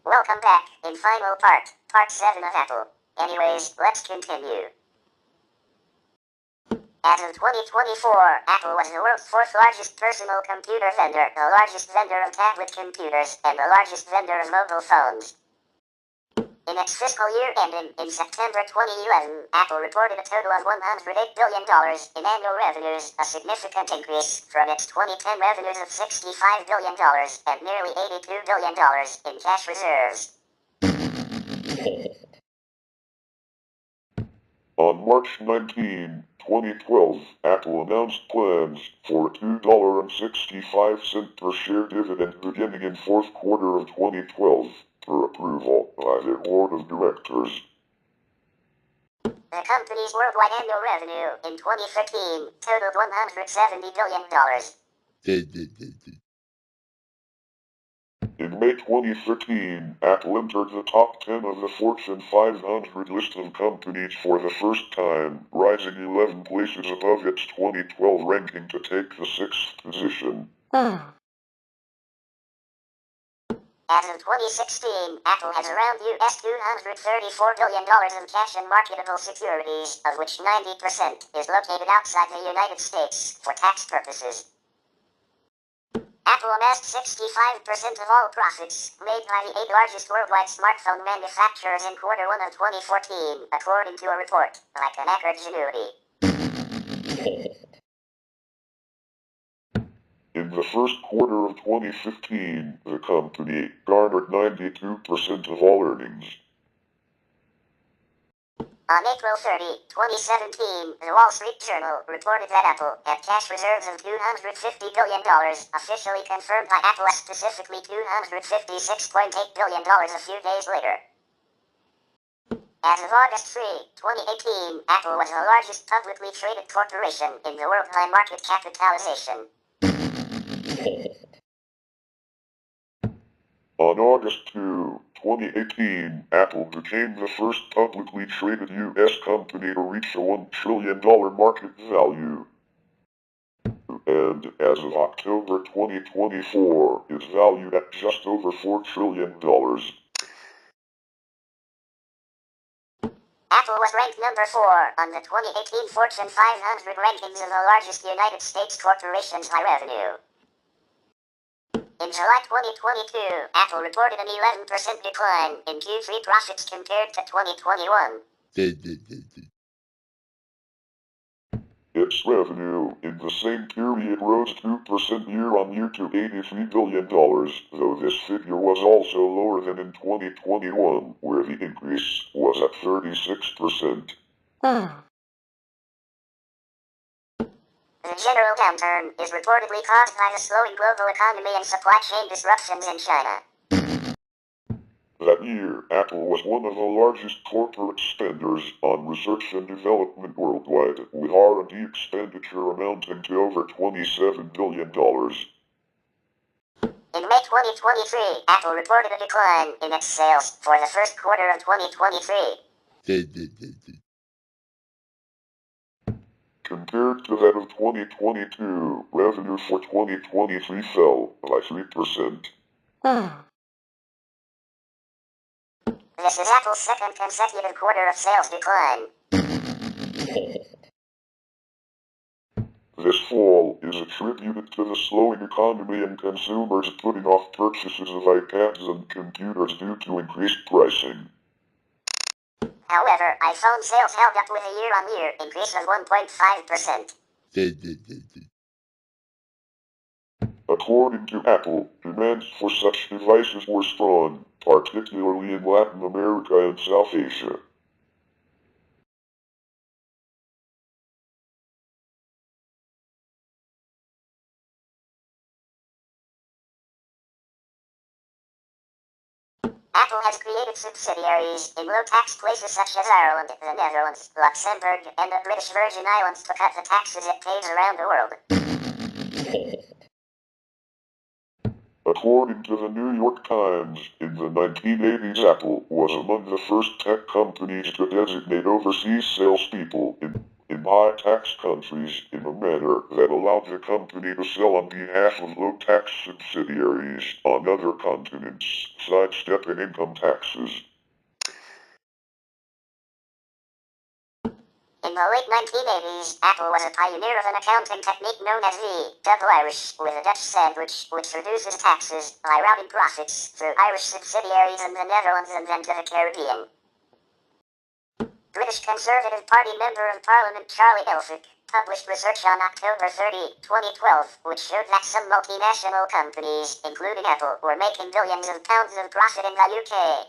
Welcome back, in final part 7 of Apple. Anyways, let's continue. As of 2024, Apple was the world's fourth largest personal computer vendor, the largest vendor of tablet computers, and the largest vendor of mobile phones. In its fiscal year ending in September 2011, Apple reported a total of $108 billion in annual revenues, a significant increase from its 2010 revenues of $65 billion and nearly $82 billion in cash reserves. On March 19, 2012, Apple announced plans for a $2.65 per share dividend beginning in fourth quarter of 2012 for approval by their board of directors. The company's worldwide annual revenue in 2015 totaled $170 billion. In May 2013, Apple entered the top 10 of the Fortune 500 list of companies for the first time, rising 11 places above its 2012 ranking to take the 6th position. As of 2016, Apple has around $234 billion in cash and marketable securities, of which 90% is located outside the United States for tax purposes. Apple amassed 65% of all profits made by the 8 largest worldwide smartphone manufacturers in quarter 1 of 2014, according to a report by Canaccord Genuity. In the first quarter of 2015, the company garnered 92% of all earnings. On April 30, 2017, the Wall Street Journal reported that Apple had cash reserves of $250 billion, officially confirmed by Apple, specifically $256.8 billion a few days later. As of August 3, 2018, Apple was the largest publicly traded corporation in the world by market capitalization. On August 2, 2018, Apple became the first publicly traded U.S. company to reach a $1 trillion market value. And as of October 2024, is valued at just over $4 trillion. Apple was ranked number 4 on the 2018 Fortune 500 rankings of the largest United States corporations by revenue. In July 2022, Apple reported an 11% decline in Q3 profits compared to 2021. Its revenue in the same period rose 2% year-on-year to $83 billion, though this figure was also lower than in 2021, where the increase was at 36%. The general downturn is reportedly caused by the slowing global economy and supply chain disruptions in China. That year, Apple was one of the largest corporate spenders on research and development worldwide, with R&D expenditure amounting to over $27 billion. In May 2023, Apple reported a decline in its sales for the first quarter of 2023. Compared to that of 2022, revenue for 2023 fell by 3%. This is Apple's second consecutive quarter of sales decline. This fall is attributed to the slowing economy and consumers putting off purchases of iPads and computers due to increased pricing. However, iPhone sales held up with a year-on-year increase of 1.5%. According to Apple, demand for such devices were strong, particularly in Latin America and South Asia. Apple has created subsidiaries in low-tax places such as Ireland, the Netherlands, Luxembourg, and the British Virgin Islands to cut the taxes it pays around the world. According to the New York Times, in the 1980s, Apple was among the first tech companies to designate overseas salespeople in in high-tax countries in a manner that allowed the company to sell on behalf of low-tax subsidiaries on other continents, sidestepping income taxes. In the late 1980s, Apple was a pioneer of an accounting technique known as the double Irish, with a Dutch sandwich, which reduces taxes by routing profits through Irish subsidiaries in the Netherlands and then to the Caribbean. British Conservative Party Member of Parliament Charlie Elphick published research on October 30, 2012, which showed that some multinational companies, including Apple, were making billions of pounds of profit in the UK,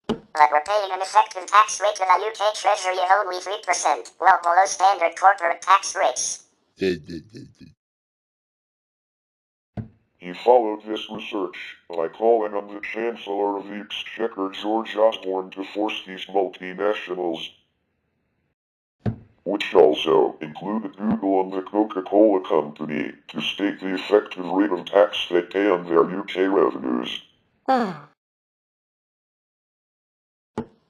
but were paying an effective tax rate to the UK Treasury of only 3%, well below standard corporate tax rates. He followed this research by calling on the Chancellor of the Exchequer George Osborne to force these multinationals, which also included Google and the Coca-Cola Company, to state the effective rate of tax they pay on their UK revenues.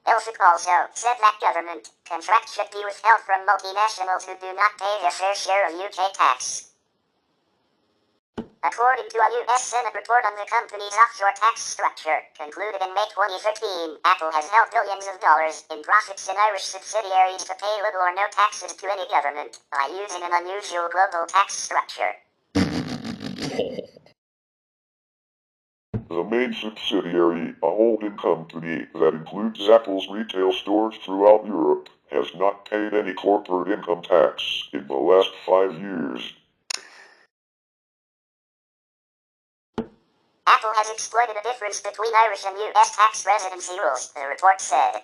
Elphick also said that government contracts should be withheld from multinationals who do not pay their fair share of UK tax. According to a U.S. Senate report on the company's offshore tax structure, concluded in May 2015, Apple has held billions of dollars in profits in Irish subsidiaries to pay little or no taxes to any government by using an unusual global tax structure. The main subsidiary, a holding company that includes Apple's retail stores throughout Europe, has not paid any corporate income tax in the last 5 years. Apple has exploited a difference between Irish and U.S. tax residency rules, the report said.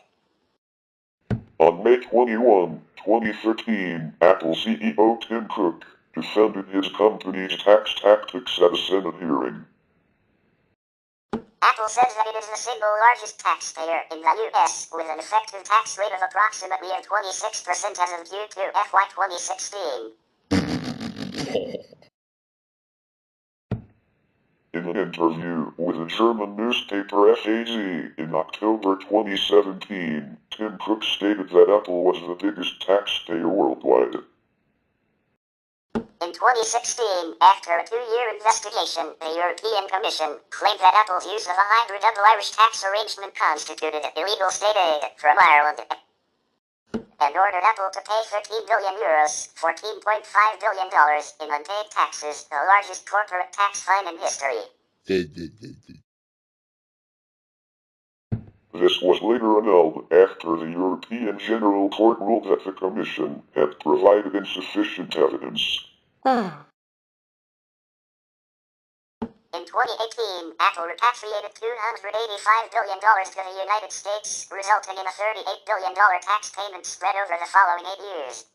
On May 21, 2013, Apple CEO Tim Cook defended his company's tax tactics at a Senate hearing. Apple says that it is the single largest taxpayer in the U.S., with an effective tax rate of approximately 26% as of Q2 FY 2016. In an interview with a German newspaper FAZ in October 2017, Tim Cook stated that Apple was the biggest taxpayer worldwide. In 2016, after a 2-year investigation, the European Commission claimed that Apple's use of a hybrid double Irish tax arrangement constituted illegal state aid from Ireland, and ordered Apple to pay €13 billion, $14.5 billion in unpaid taxes, the largest corporate tax fine in history. This was later annulled after the European General Court ruled that the Commission had provided insufficient evidence. In 2018, Apple repatriated $285 billion to the United States, resulting in a $38 billion tax payment spread over the following 8 years.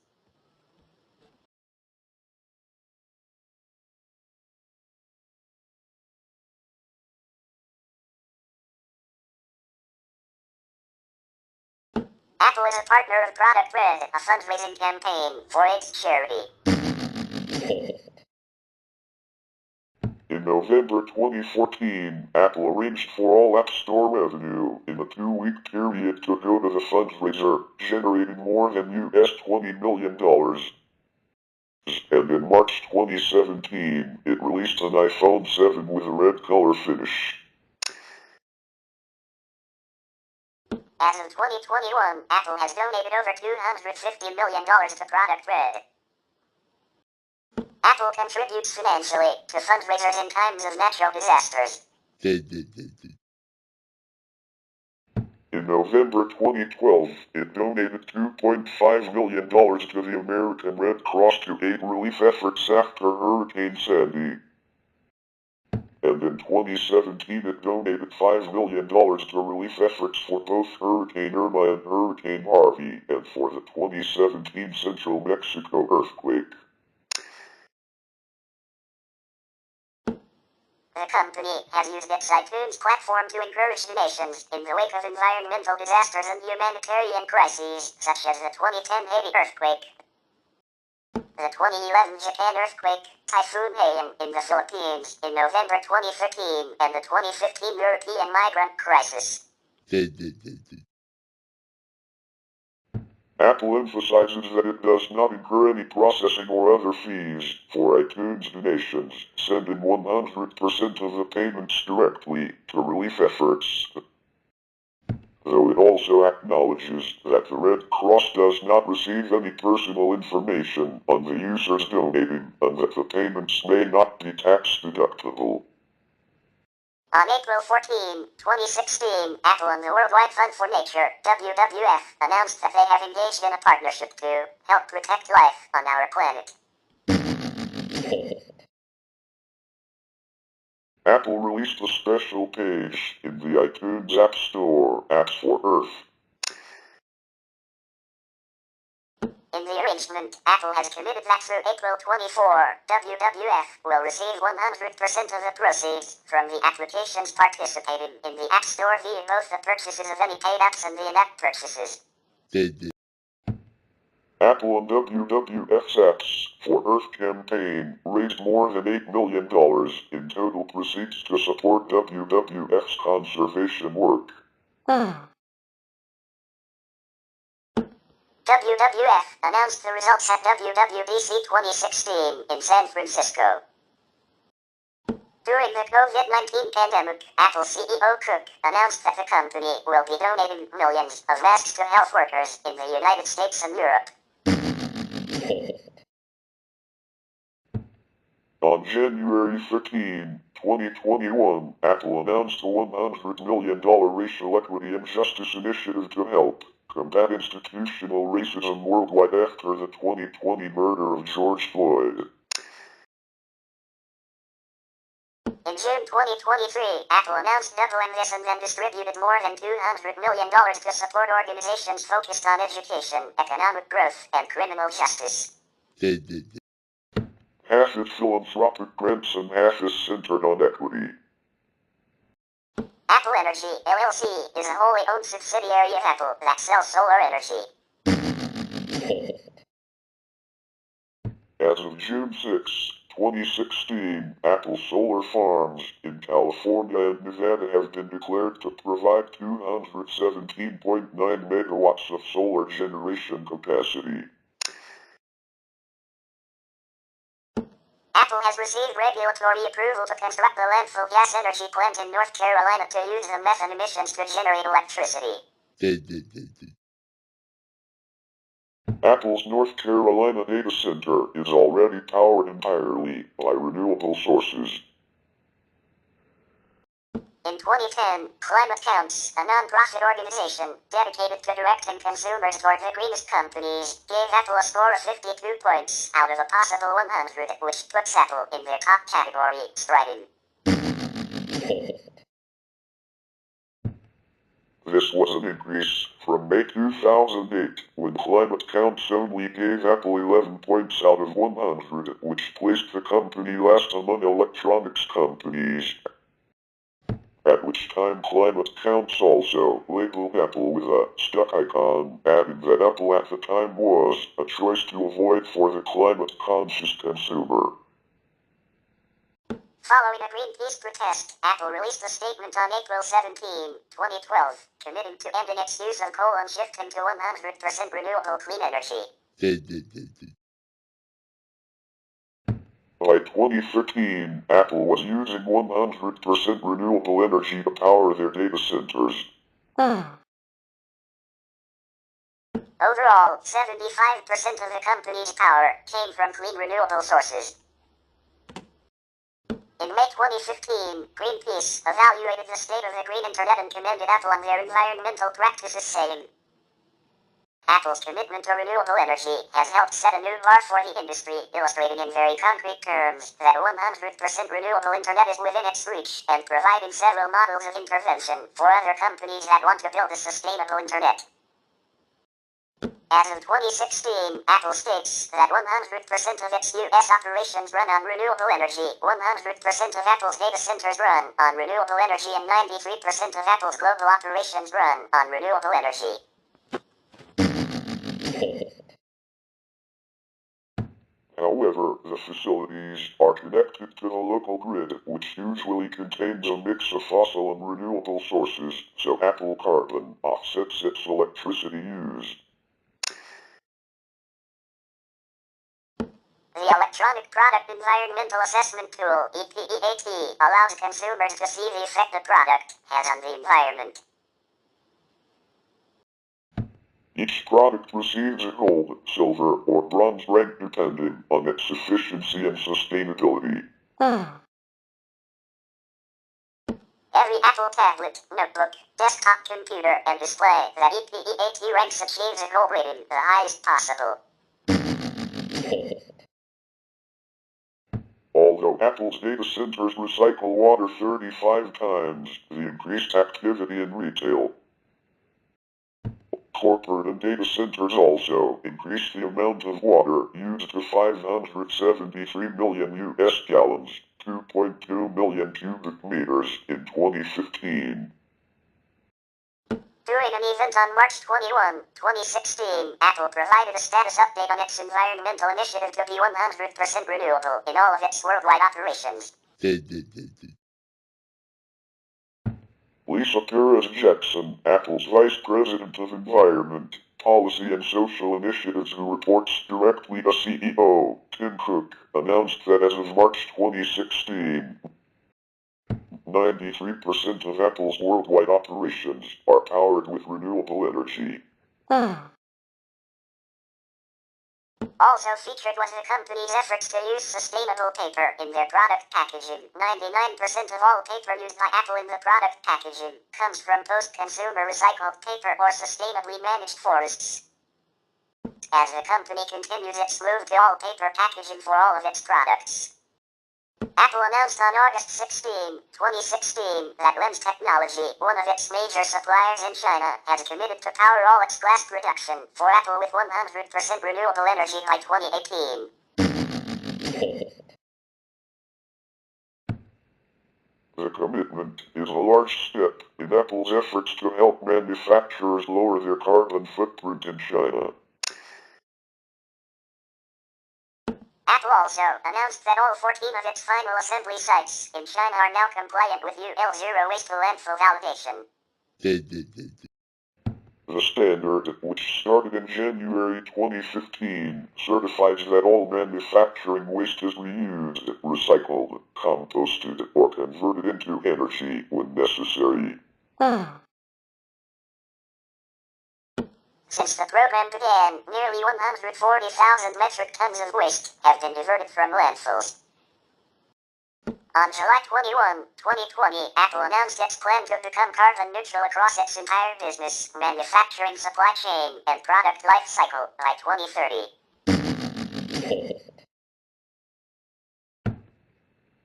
Apple is a partner of Product Red, a fundraising campaign for AIDS charity. In November 2014, Apple arranged for all App Store revenue in a 2-week period to go to the fundraiser, generating more than $20 million. And in March 2017, it released an iPhone 7 with a red color finish. As of 2021, Apple has donated over $250 million to Product Red. Apple contributes financially to fundraisers in times of natural disasters. In November 2012, it donated $2.5 million to the American Red Cross to aid relief efforts after Hurricane Sandy. And in 2017, it donated $5 million to relief efforts for both Hurricane Irma and Hurricane Harvey, and for the 2017 Central Mexico earthquake. The company has used its iTunes platform to encourage donations in the wake of environmental disasters and humanitarian crises, such as the 2010 Haiti earthquake, the 2011 Japan earthquake, Typhoon Haiyan in the Philippines in November 2013, and the 2015 European migrant crisis. Apple emphasizes that it does not incur any processing or other fees for iTunes donations, sending 100% of the payments directly to relief efforts. Though it also acknowledges that the Red Cross does not receive any personal information on the users donating and that the payments may not be tax deductible. On April 14, 2016, Apple and the Worldwide Fund for Nature, WWF, announced that they have engaged in a partnership to help protect life on our planet. Apple released a special page in the iTunes App Store, Apps for Earth. In the arrangement, Apple has committed that through April 24, WWF will receive 100% of the proceeds from the applications participating in the App Store via both the purchases of any paid apps and the in-app purchases. Apple and WWF's Apps for Earth campaign raised more than $8 million in total proceeds to support WWF's conservation work. WWF announced the results at WWDC 2016 in San Francisco. During the COVID-19 pandemic, Apple CEO Cook announced that the company will be donating millions of masks to health workers in the United States and Europe. On January 13, 2021, Apple announced a $100 million racial equity and justice initiative to help combat institutional racism worldwide after the 2020 murder of George Floyd. In June 2023, Apple announced doubling this and then distributed more than $200 million to support organizations focused on education, economic growth, and criminal justice. Half is philanthropic grants and half is centered on equity. Apple Energy, LLC, is a wholly owned subsidiary of Apple that sells solar energy. As of June 6, 2016, Apple solar farms in California and Nevada have been declared to provide 217.9 megawatts of solar generation capacity. Apple has received regulatory approval to construct the landfill gas energy plant in North Carolina to use the methane emissions to generate electricity. Apple's North Carolina data center is already powered entirely by renewable sources. In 2010, Climate Counts, a non-profit organization dedicated to directing consumers toward the greenest companies, gave Apple a score of 52 points out of a possible 100, which puts Apple in the top category, striding. This was an increase from May 2008, when Climate Counts only gave Apple 11 points out of 100, which placed the company last among electronics companies. At which time Climate Counts also labeled Apple with a stuck icon, adding that Apple at the time was a choice to avoid for the climate-conscious consumer. Following a Greenpeace protest, Apple released a statement on April 17, 2012, committing to ending its use of coal and shifting to 100% renewable clean energy. By 2013, Apple was using 100% renewable energy to power their data centers. Overall, 75% of the company's power came from clean renewable sources. In May 2015, Greenpeace evaluated the state of the green internet and commended Apple on their environmental practices, saying, Apple's commitment to renewable energy has helped set a new bar for the industry, illustrating in very concrete terms that 100% renewable internet is within its reach and providing several models of intervention for other companies that want to build a sustainable internet. As of 2016, Apple states that 100% of its U.S. operations run on renewable energy, 100% of Apple's data centers run on renewable energy, and 93% of Apple's global operations run on renewable energy. However, the facilities are connected to the local grid, which usually contains a mix of fossil and renewable sources, so Apple Carbon offsets its electricity use. The Electronic Product Environmental Assessment Tool, EPEAT, allows consumers to see the effect the product has on the environment. Each product receives a gold, silver, or bronze rank depending on its efficiency and sustainability. Every Apple tablet, notebook, desktop computer, and display that EPEAT ranks achieves a gold rating, the highest possible. Although Apple's data centers recycle water 35 times, the increased activity in retail, corporate and data centers also increase the amount of water used to 573 million US gallons, 2.2 million cubic meters in 2015. During an event on March 21, 2016, Apple provided a status update on its environmental initiative to be 100% renewable in all of its worldwide operations. Lisa Perez-Jackson, Apple's Vice President of Environment, Policy and Social Initiatives who reports directly to CEO Tim Cook, announced that as of March 2016, 93% of Apple's worldwide operations are powered with renewable energy. Also featured was the company's efforts to use sustainable paper in their product packaging. 99% of all paper used by Apple in the product packaging comes from post-consumer recycled paper or sustainably managed forests. As the company continues its move to all paper packaging for all of its products, Apple announced on August 16, 2016, that Lens Technology, one of its major suppliers in China, has committed to power all its glass production for Apple with 100% renewable energy by 2018. The commitment is a large step in Apple's efforts to help manufacturers lower their carbon footprint in China. Apple also announced that all 14 of its final assembly sites in China are now compliant with UL Zero Waste to Landfill validation. The standard, which started in January 2015, certifies that all manufacturing waste is reused, recycled, composted, or converted into energy when necessary. Since the program began, nearly 140,000 metric tons of waste have been diverted from landfills. On July 21, 2020, Apple announced its plan to become carbon neutral across its entire business, manufacturing supply chain, and product life cycle by 2030.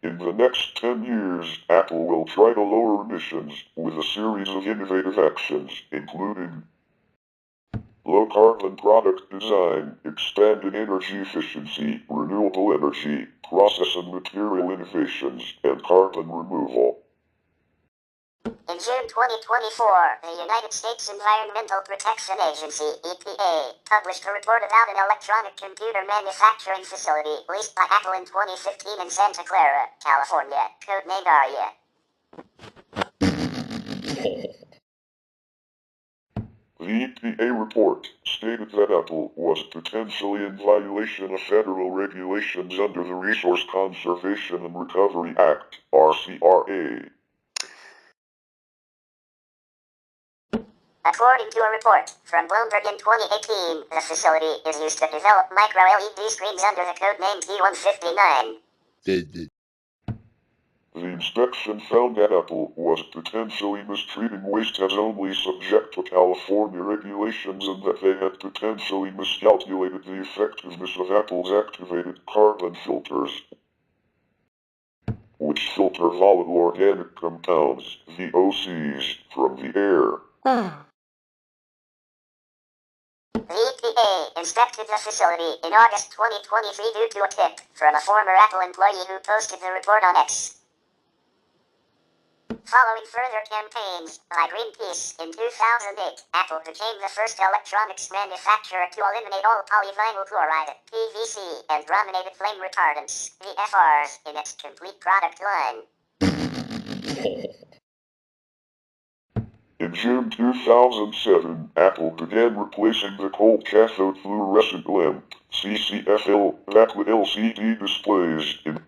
In the next 10 years, Apple will try to lower emissions with a series of innovative actions, including low-carbon product design, expanded energy efficiency, renewable energy, process and material innovations, and carbon removal. In June 2024, the United States Environmental Protection Agency, EPA, published a report about an electronic computer manufacturing facility leased by Apple in 2015 in Santa Clara, California, codenamed ARIA. The EPA report stated that Apple was potentially in violation of federal regulations under the Resource Conservation and Recovery Act, RCRA. According to a report from Bloomberg in 2018, the facility is used to develop micro-LED screens under the codename P159. The inspection found that Apple was potentially mistreating waste as only subject to California regulations and that they had potentially miscalculated the effectiveness of Apple's activated carbon filters, which filter volatile organic compounds, VOCs, from the air. The EPA inspected the facility in August 2023 due to a tip from a former Apple employee who posted the report on X. Following further campaigns by Greenpeace in 2008, Apple became the first electronics manufacturer to eliminate all polyvinyl chloride, PVC, and brominated flame retardants, VFRs, in its complete product line. In June 2007, Apple began replacing the cold cathode fluorescent lamp, CCFL, back with LCD displays in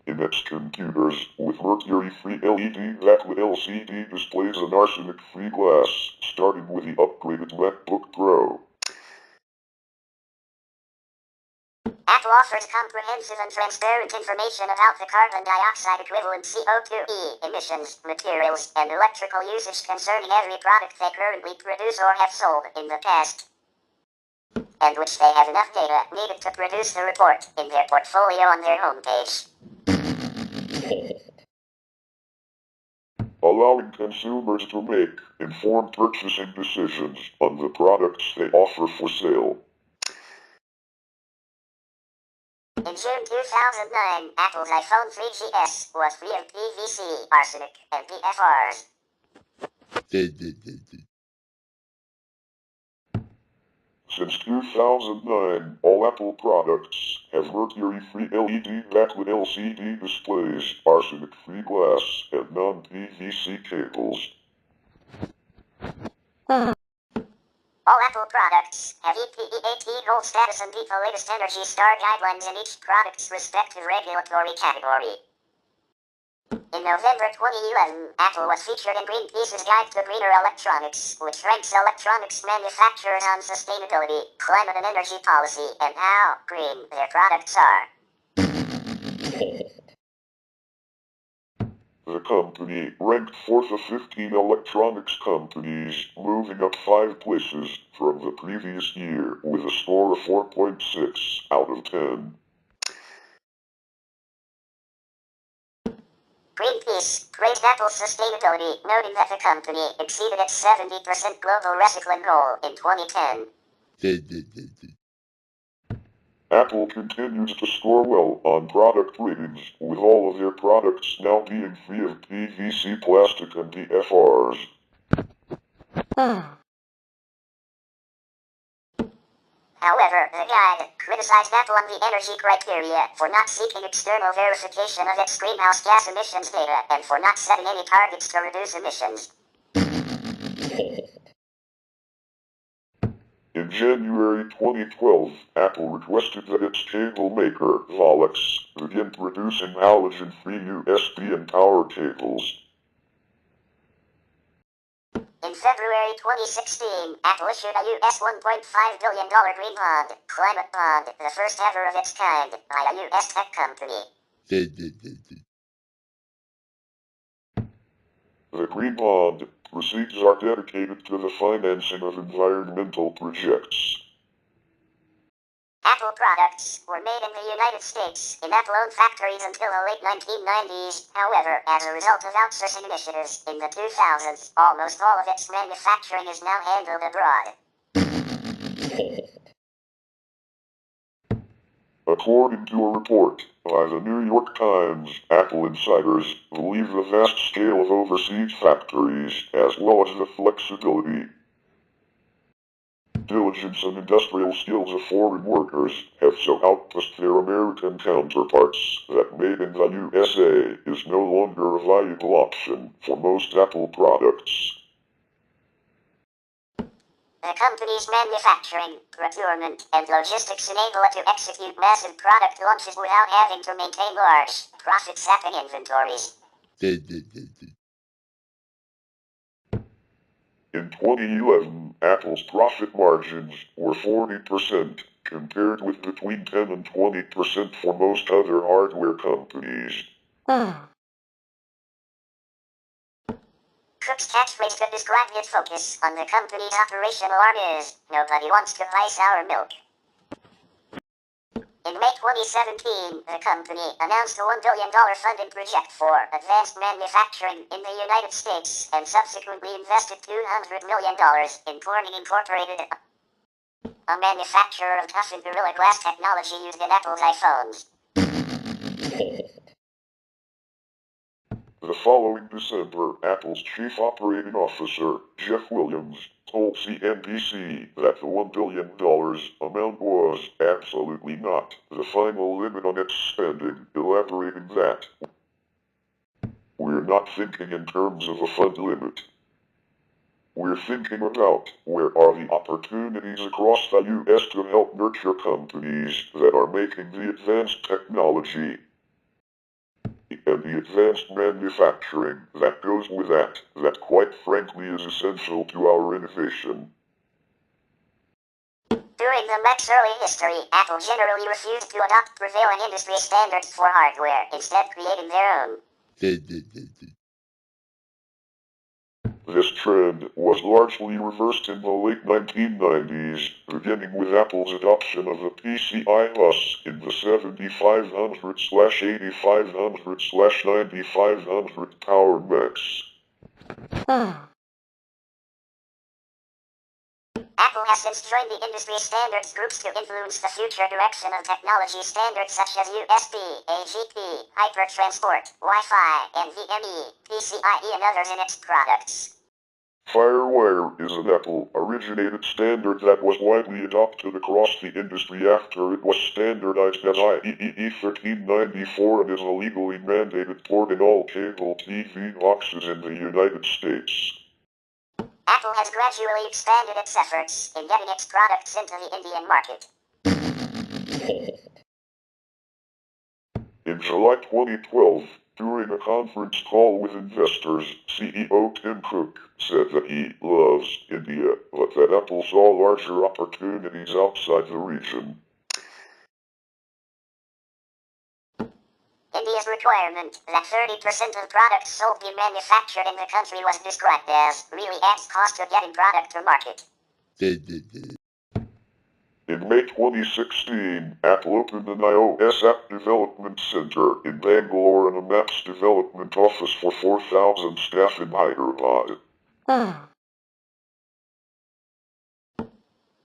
its computers, with mercury-free LED back with LCD displays and arsenic-free glass, starting with the upgraded MacBook Pro. Apple offers comprehensive and transparent information about the carbon dioxide equivalent CO2e emissions, materials, and electrical usage concerning every product they currently produce or have sold in the past, and which they have enough data needed to produce the report in their portfolio on their homepage, allowing consumers to make informed purchasing decisions on the products they offer for sale. In June 2009, Apple's iPhone 3GS was free of PVC, arsenic, and PFRs. Since 2009, all Apple products have mercury-free LED back with LCD displays, arsenic-free glass, and non-PVC cables. All Apple products have EPE Gold status and meet the latest Energy Star guidelines in each product's respective regulatory category. In November 2011, Apple was featured in Greenpeace's Guide to Greener Electronics, which ranks electronics manufacturers on sustainability, climate and energy policy, and how green their products are. The company ranked 4th of 15 electronics companies, moving up 5 places from the previous year with a score of 4.6 out of 10. Greenpeace praised Apple's sustainability, noting that the company exceeded its 70% global recycling goal in 2010. Apple continues to score well on product ratings, with all of their products now being free of PVC plastic and PFRs. However, the guide criticized Apple on the energy criteria for not seeking external verification of its greenhouse gas emissions data and for not setting any targets to reduce emissions. In January 2012, Apple requested that its cable maker, Volex, begin producing halogen-free USB and power cables. In February 2016, Apple issued a US $1.5 billion green bond, climate bond, the first ever of its kind, by a US tech company. The green bond proceeds are dedicated to the financing of environmental projects. Apple products were made in the United States in Apple-owned factories until the late 1990s. However, as a result of outsourcing initiatives in the 2000s, almost all of its manufacturing is now handled abroad. According to a report by the New York Times, Apple insiders believe the vast scale of overseas factories, as well as the flexibility, diligence and industrial skills of foreign workers have so outpaced their American counterparts that made in the USA is no longer a viable option for most Apple products. The company's manufacturing, procurement, and logistics enable it to execute massive product launches without having to maintain large, profit-sapping inventories. In 2011, Apple's profit margins were 40%, compared with between 10 and 20% for most other hardware companies. Cook's catchphrase to describe his focus on the company's operational arm is, "Nobody wants to buy sour milk." In May 2017, the company announced a $1 billion funding project for advanced manufacturing in the United States and subsequently invested $200 million in Corning Incorporated, a manufacturer of toughened Gorilla Glass technology used in Apple's iPhones. The following December, Apple's chief operating officer, Jeff Williams, told CNBC that the $1 billion amount was absolutely not the final limit on its spending, elaborating that, "We're not thinking in terms of a fund limit. We're thinking about where are the opportunities across the U.S. to help nurture companies that are making the advanced technology and the advanced manufacturing that goes with that quite frankly is essential to our innovation. During the Mac's early history, Apple generally refused to adopt prevailing industry standards for hardware, instead creating their own. This trend was largely reversed in the late 1990s, beginning with Apple's adoption of the PCI bus in the 7500/8500/9500 Power Macs. Apple has since joined the industry standards groups to influence the future direction of technology standards such as USB, AGP, Hypertransport, Wi-Fi, NVMe, PCIe and others in its products. FireWire is an Apple-originated standard that was widely adopted across the industry after it was standardized as IEEE 1394 and is a legally mandated port in all cable TV boxes in the United States. Apple has gradually expanded its efforts in getting its products into the Indian market. In July 2012, during a conference call with investors, CEO Tim Cook said that he loves India, but that Apple saw larger opportunities outside the region. India's requirement that 30% of products sold be manufactured in the country was described as really adds cost of getting product to market. In May 2016, Apple opened an iOS app development center in Bangalore and a maps development office for 4,000 staff in Hyderabad.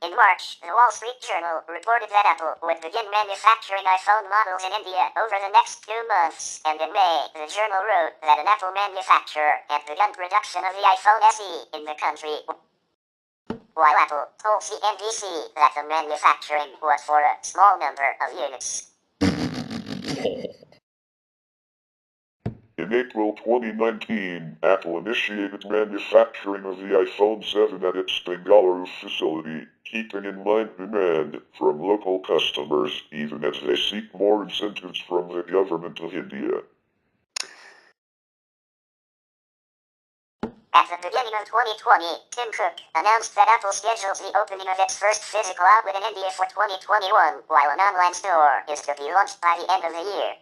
In March, the Wall Street Journal reported that Apple would begin manufacturing iPhone models in India over the next 2 months, and in May, the journal wrote that an Apple manufacturer had begun production of the iPhone SE in the country, while Apple told CNBC that the manufacturing was for a small number of units. In April 2019, Apple initiated manufacturing of the iPhone 7 at its Bengaluru facility, keeping in mind demand from local customers even as they seek more incentives from the government of India. At the beginning of 2020, Tim Cook announced that Apple schedules the opening of its first physical outlet in India for 2021, while an online store is to be launched by the end of the year.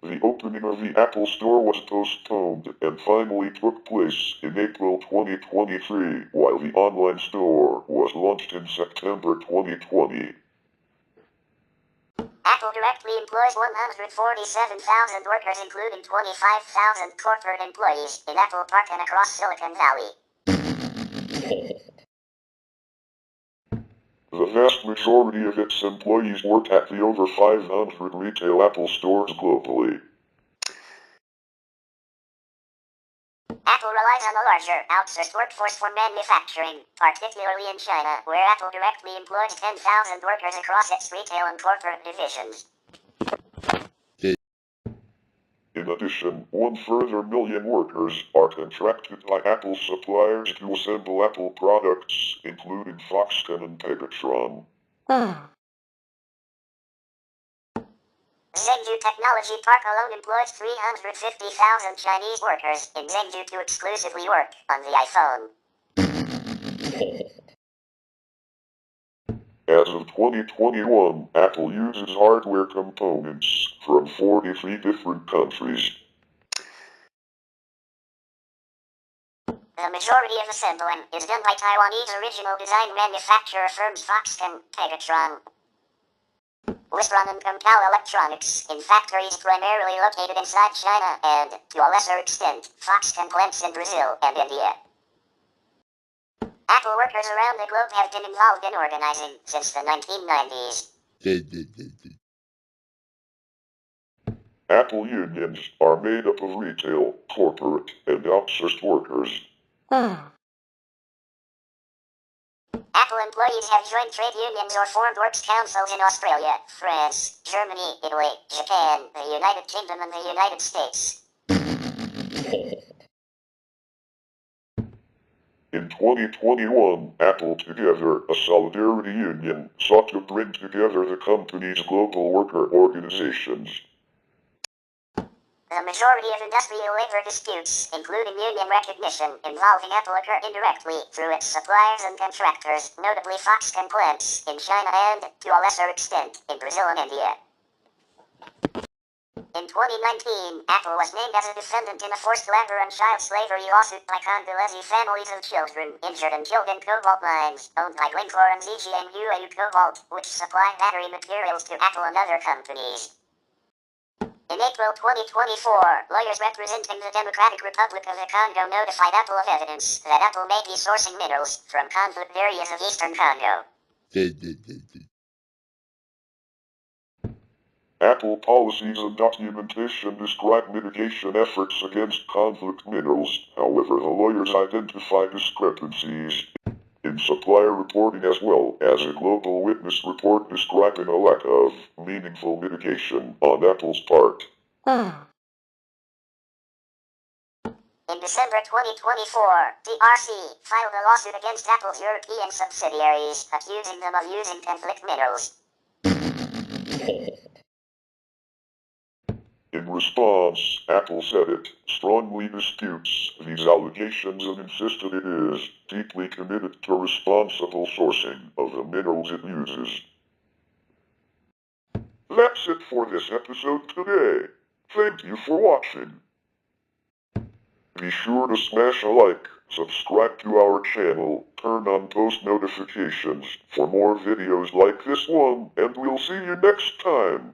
The opening of the Apple Store was postponed and finally took place in April 2023, while the online store was launched in September 2020. Apple directly employs 147,000 workers, including 25,000 corporate employees in Apple Park and across Silicon Valley. The vast majority of its employees work at the over 500 retail Apple stores globally. Apple relies on a larger, outsourced workforce for manufacturing, particularly in China, where Apple directly employs 10,000 workers across its retail and corporate divisions. In addition, 1 further million workers are contracted by Apple suppliers to assemble Apple products, including Foxconn and Pegatron. Zhengzhou Technology Park alone employs 350,000 Chinese workers in Zhengzhou to exclusively work on the iPhone. As of 2021, Apple uses hardware components from 43 different countries. The majority of assembling is done by Taiwanese original design manufacturer firms Foxconn, Pegatron, Wistron and Compal Electronics in factories primarily located inside China and, to a lesser extent, Foxconn plants in Brazil and India. Apple workers around the globe have been involved in organizing since the 1990s. Apple unions are made up of retail, corporate, and outsourced workers. Apple Apple employees have joined trade unions or formed works councils in Australia, France, Germany, Italy, Japan, the United Kingdom, and the United States. In 2021, Apple Together, a solidarity union, sought to bring together the company's global worker organizations. The majority of industrial labor disputes, including union recognition, involving Apple occur indirectly through its suppliers and contractors, notably Foxconn plants in China and, to a lesser extent, in Brazil and India. In 2019, Apple was named as a defendant in a forced labor and child slavery lawsuit by Congolese families of children injured and killed in cobalt mines, owned by Glencore and ZGMU Cobalt, which supply battery materials to Apple and other companies. In April 2024, lawyers representing the Democratic Republic of the Congo notified Apple of evidence that Apple may be sourcing minerals from conflict areas of eastern Congo. Apple policies and documentation describe mitigation efforts against conflict minerals. However, the lawyers identify discrepancies in supplier reporting as well as a global witness report describing a lack of meaningful mitigation on Apple's part. In December 2024, DRC filed a lawsuit against Apple's European subsidiaries, accusing them of using conflict minerals. In response, Apple said it strongly disputes these allegations and insisted it is deeply committed to responsible sourcing of the minerals it uses. That's it for this episode today. Thank you for watching. Be sure to smash a like, subscribe to our channel, turn on post notifications for more videos like this one, and we'll see you next time.